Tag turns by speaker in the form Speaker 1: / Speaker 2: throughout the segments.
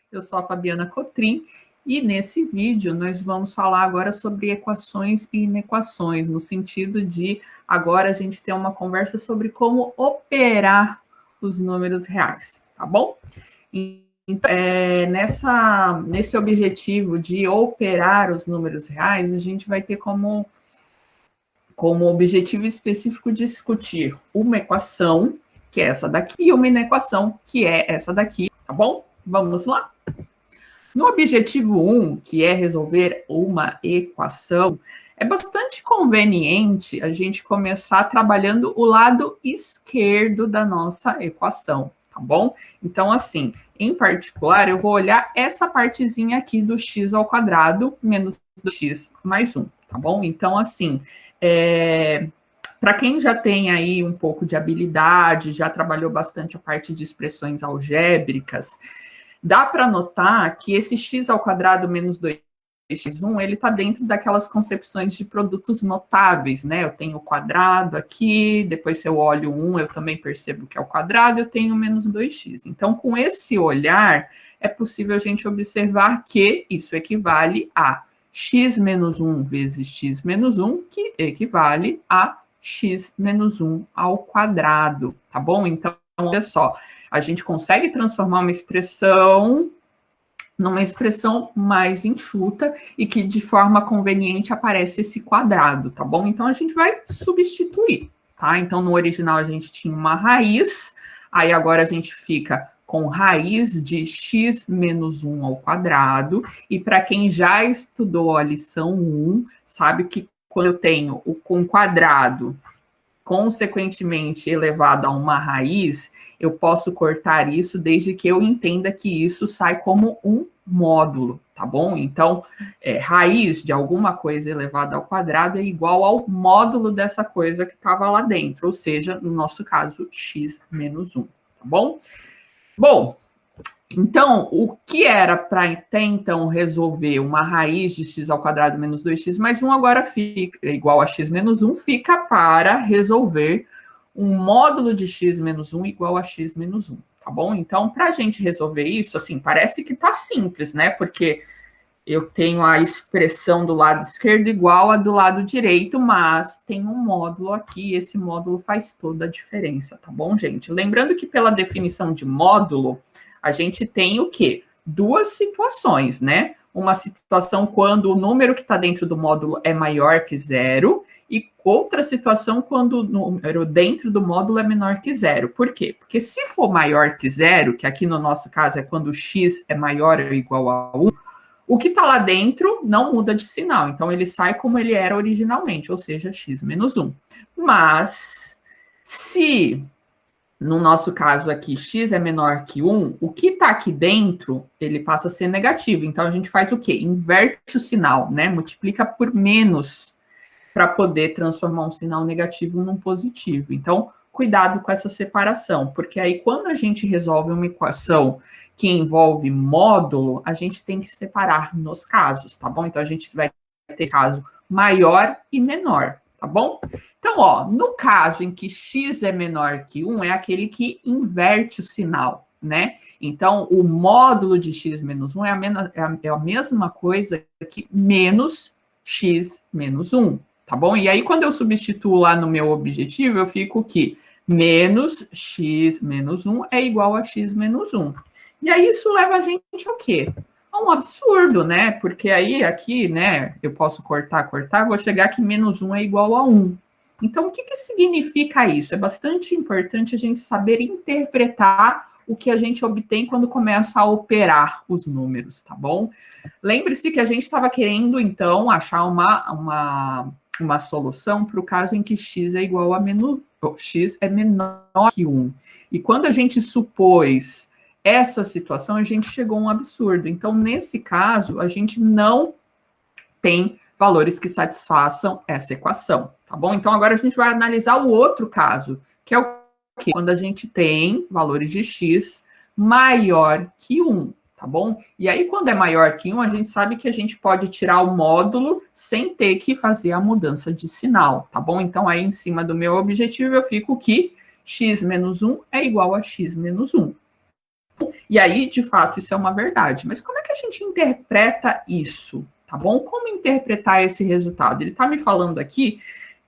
Speaker 1: Eu sou a Fabiana Cotrim e nesse vídeo nós vamos falar agora sobre equações e inequações, no sentido de agora a gente ter uma conversa sobre como operar os números reais, tá bom? Então, nesse objetivo de operar os números reais, a gente vai ter como objetivo específico discutir uma equação, que é essa daqui, e uma inequação, que é essa daqui, tá bom? Vamos lá? No objetivo 1, que é resolver uma equação, é bastante conveniente a gente começar trabalhando o lado esquerdo da nossa equação, tá bom? Então, assim, em particular, eu vou olhar essa partezinha aqui do x ao quadrado menos 2x mais 1, tá bom? Então, assim, para quem já tem aí um pouco de habilidade, já trabalhou bastante a parte de expressões algébricas, dá para notar que esse x ao quadrado menos 2x1, ele está dentro daquelas concepções de produtos notáveis, né? Eu tenho o quadrado aqui, depois se eu olho 1, eu também percebo que é o quadrado, eu tenho menos 2x. Então, com esse olhar, é possível a gente observar que isso equivale a x menos 1 vezes x menos 1, que equivale a x menos 1 ao quadrado, tá bom? Então, olha só, a gente consegue transformar uma expressão numa expressão mais enxuta e que de forma conveniente aparece esse quadrado, tá bom? Então, a gente vai substituir, tá? Então, no original a gente tinha uma raiz, aí agora a gente fica com raiz de x menos 1 ao quadrado, e para quem já estudou a lição 1, sabe que quando eu tenho o quadrado consequentemente elevado a uma raiz, eu posso cortar isso desde que eu entenda que isso sai como um módulo, tá bom? Então, raiz de alguma coisa elevada ao quadrado é igual ao módulo dessa coisa que estava lá dentro, ou seja, no nosso caso, x menos 1, tá bom? Bom, então, o que era para até então resolver uma raiz de x ao quadrado menos 2x mais 1, agora fica igual a x menos 1, fica para resolver um módulo de x menos 1 igual a x menos 1, tá bom? Então, para a gente resolver isso, assim, parece que tá simples, né? Porque eu tenho a expressão do lado esquerdo igual a do lado direito, mas tem um módulo aqui, e esse módulo faz toda a diferença, tá bom, gente? Lembrando que pela definição de módulo, a gente tem o quê? Duas situações, né? Uma situação quando o número que está dentro do módulo é maior que zero, e outra situação quando o número dentro do módulo é menor que zero. Por quê? Porque se for maior que zero, que aqui no nosso caso é quando x é maior ou igual a 1, o que está lá dentro não muda de sinal, então ele sai como ele era originalmente, ou seja, x menos 1. Mas, se no nosso caso aqui x é menor que 1, o que está aqui dentro, ele passa a ser negativo. Então, a gente faz o quê? Inverte o sinal, né? Multiplica por menos para poder transformar um sinal negativo num positivo. Então, cuidado com essa separação, porque aí quando a gente resolve uma equação que envolve módulo, a gente tem que separar nos casos, tá bom? Então, a gente vai ter caso maior e menor, tá bom? Então, ó, no caso em que x é menor que 1, é aquele que inverte o sinal, né? Então, o módulo de x menos 1 é a mesma coisa que menos x menos 1, tá bom? E aí, quando eu substituo lá no meu objetivo, eu fico que menos x menos 1 é igual a x menos 1. E aí, isso leva a gente ao quê? A um absurdo, né? Porque aí, aqui, né, eu posso cortar, vou chegar que menos 1 é igual a 1. Então, o que significa isso? É bastante importante a gente saber interpretar o que a gente obtém quando começa a operar os números, tá bom? Lembre-se que a gente estava querendo, então, achar uma solução para o caso em que x é igual a x é menor que 1. E quando a gente supôs essa situação, a gente chegou a um absurdo. Então, nesse caso, a gente não tem valores que satisfaçam essa equação, tá bom? Então, agora a gente vai analisar o outro caso, que é o quê? Quando a gente tem valores de x maior que 1, tá bom? E aí, quando é maior que 1, a gente sabe que a gente pode tirar o módulo sem ter que fazer a mudança de sinal, tá bom? Então, aí, em cima do meu objetivo, eu fico que x menos 1 é igual a x menos 1. E aí, de fato, isso é uma verdade. Mas como é que a gente interpreta isso? Tá bom? Como interpretar esse resultado? Ele está me falando aqui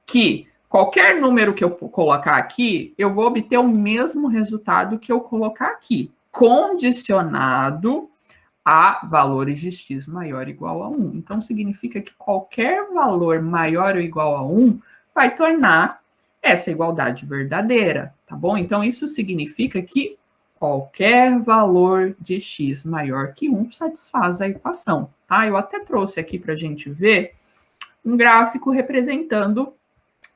Speaker 1: que qualquer número que eu colocar aqui, eu vou obter o mesmo resultado que eu colocar aqui, condicionado a valores de x maior ou igual a 1. Então, significa que qualquer valor maior ou igual a 1 vai tornar essa igualdade verdadeira, tá bom? Então, isso significa que qualquer valor de x maior que 1 satisfaz a equação, tá? Eu até trouxe aqui para a gente ver um gráfico representando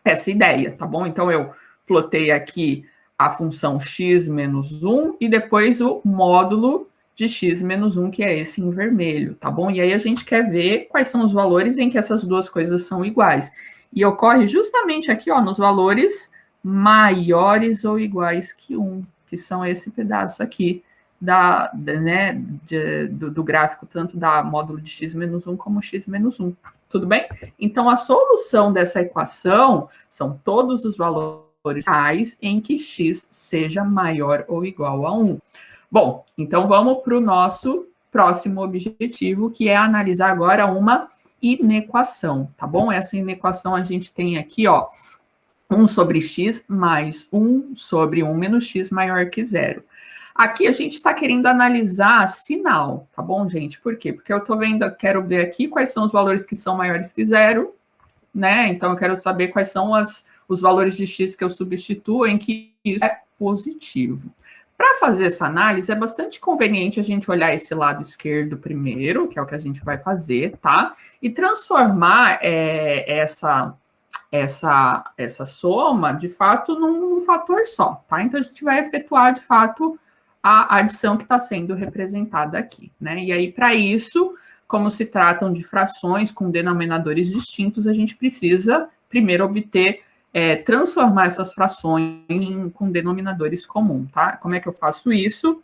Speaker 1: essa ideia, tá bom? Então, eu plotei aqui a função x menos 1 e depois o módulo de x menos 1, que é esse em vermelho, tá bom? E aí a gente quer ver quais são os valores em que essas duas coisas são iguais. E ocorre justamente aqui, ó, nos valores maiores ou iguais que 1, que são esse pedaço aqui do gráfico, tanto da módulo de x menos 1 como x menos 1. Tudo bem? Então, a solução dessa equação são todos os valores reais em que x seja maior ou igual a 1. Bom, então vamos para o nosso próximo objetivo, que é analisar agora uma inequação, tá bom? Essa inequação a gente tem aqui, ó, 1 sobre x mais 1 sobre 1 menos x maior que 0. Aqui a gente está querendo analisar sinal, tá bom, gente? Por quê? Porque eu tô vendo, quero ver aqui quais são os valores que são maiores que 0, né? Então eu quero saber quais são os valores de x que eu substituo em que isso é positivo. Para fazer essa análise, é bastante conveniente a gente olhar esse lado esquerdo primeiro, que é o que a gente vai fazer, tá? E transformar essa soma, de fato, num fator só, tá? Então, a gente vai efetuar, de fato, a adição que está sendo representada aqui, né? E aí, para isso, como se tratam de frações com denominadores distintos, a gente precisa, primeiro, transformar essas frações com denominadores comuns, tá? Como é que eu faço isso?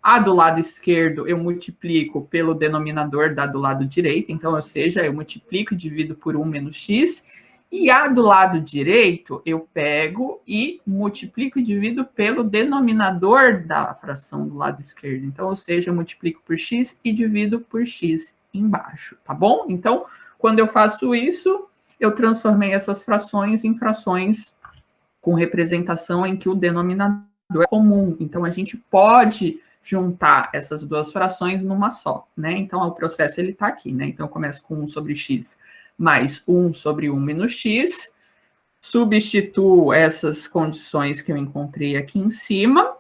Speaker 1: A do lado esquerdo eu multiplico pelo denominador da do lado direito, então, ou seja, eu multiplico e divido por 1 menos x, e a do lado direito eu pego e multiplico e divido pelo denominador da fração do lado esquerdo, então, ou seja, eu multiplico por x e divido por x embaixo, tá bom? Então, quando eu faço isso, eu transformei essas frações em frações com representação em que o denominador é comum. Então, a gente pode juntar essas duas frações numa só, né? Então, o processo, ele está aqui, né? Então, eu começo com 1 sobre x mais 1 sobre 1 menos x, substituo essas condições que eu encontrei aqui em cima,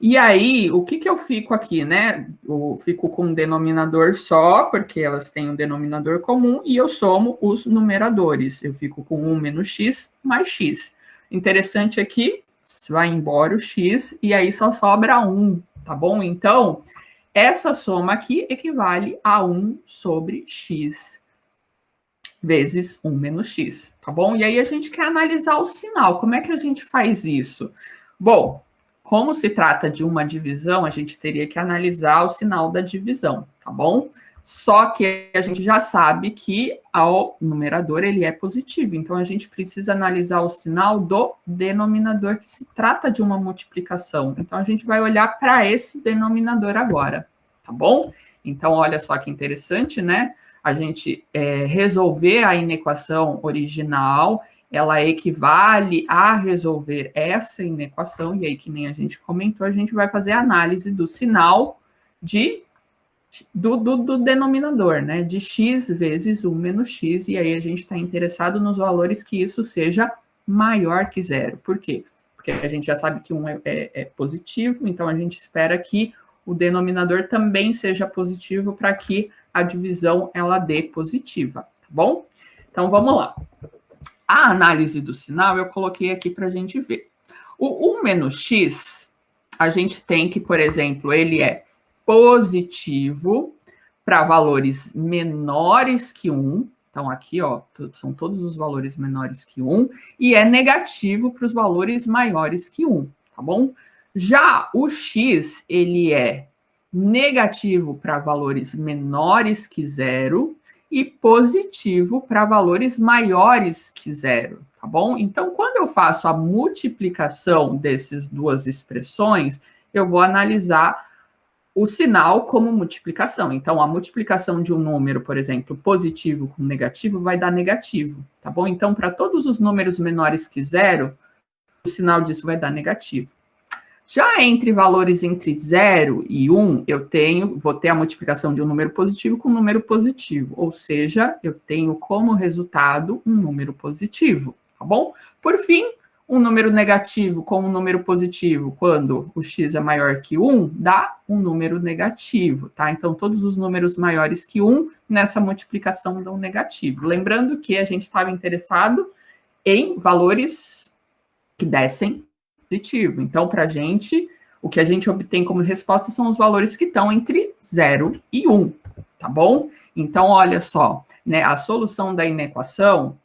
Speaker 1: e aí, o que eu fico aqui, né? Eu fico com um denominador só, porque elas têm um denominador comum, e eu somo os numeradores. Eu fico com 1 menos x mais x. Interessante aqui, vai embora o x, e aí só sobra 1, tá bom? Então, essa soma aqui equivale a 1 sobre x vezes 1 menos x, tá bom? E aí a gente quer analisar o sinal. Como é que a gente faz isso? Bom, como se trata de uma divisão, a gente teria que analisar o sinal da divisão, tá bom? Só que a gente já sabe que o numerador ele é positivo, então a gente precisa analisar o sinal do denominador, que se trata de uma multiplicação. Então a gente vai olhar para esse denominador agora, tá bom? Então olha só que interessante, né? A gente resolver a inequação original, ela equivale a resolver essa inequação, e aí, que nem a gente comentou, a gente vai fazer a análise do sinal do denominador, né? De x vezes 1 menos x, e aí a gente está interessado nos valores que isso seja maior que 0. Por quê? Porque a gente já sabe que 1 é positivo, então a gente espera que o denominador também seja positivo para que a divisão ela dê positiva, tá bom? Então, vamos lá. A análise do sinal eu coloquei aqui para a gente ver. O 1 menos x, a gente tem que, por exemplo, ele é positivo para valores menores que 1. Então, aqui, ó, são todos os valores menores que 1. E é negativo para os valores maiores que 1, tá bom? Já o x, ele é negativo para valores menores que 0 e positivo para valores maiores que 0, tá bom? Então, quando eu faço a multiplicação dessas duas expressões, eu vou analisar o sinal como multiplicação. Então, a multiplicação de um número, por exemplo, positivo com negativo, vai dar negativo, tá bom? Então, para todos os números menores que 0, o sinal disso vai dar negativo. Já entre valores entre 0 e 1, vou ter a multiplicação de um número positivo com um número positivo, ou seja, eu tenho como resultado um número positivo, tá bom? Por fim, um número negativo com um número positivo, quando o x é maior que 1, dá um número negativo, tá? Então, todos os números maiores que 1, nessa multiplicação dão negativo. Lembrando que a gente estava interessado em valores que dessem positivo. Então, para a gente, o que a gente obtém como resposta são os valores que estão entre 0 e 1, tá bom? Então, olha só, né, a solução da inequação,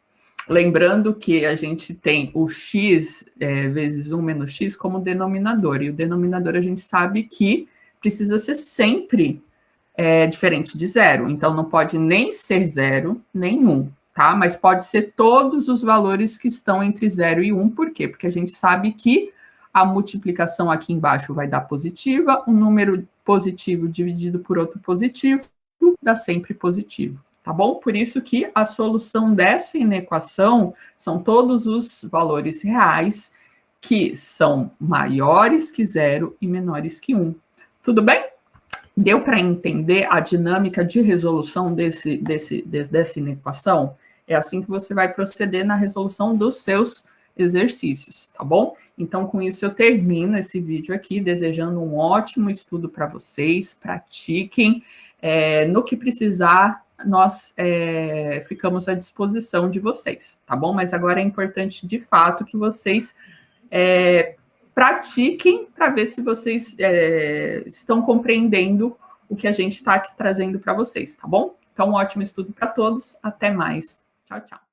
Speaker 1: lembrando que a gente tem o x vezes 1 menos x como denominador, e o denominador a gente sabe que precisa ser sempre diferente de 0, então não pode nem ser 0, nem 1, tá? Mas pode ser todos os valores que estão entre 0 e 1, por quê? Porque a gente sabe que a multiplicação aqui embaixo vai dar positiva, um número positivo dividido por outro positivo dá sempre positivo, tá bom? Por isso que a solução dessa inequação são todos os valores reais que são maiores que 0 e menores que 1. Tudo bem? Deu para entender a dinâmica de resolução dessa inequação? É assim que você vai proceder na resolução dos seus exercícios, tá bom? Então, com isso, eu termino esse vídeo aqui, desejando um ótimo estudo para vocês, pratiquem, no que precisar, nós ficamos à disposição de vocês, tá bom? Mas agora é importante, de fato, que vocês pratiquem para ver se vocês estão compreendendo o que a gente está aqui trazendo para vocês, tá bom? Então, um ótimo estudo para todos, até mais. Tchau, tchau.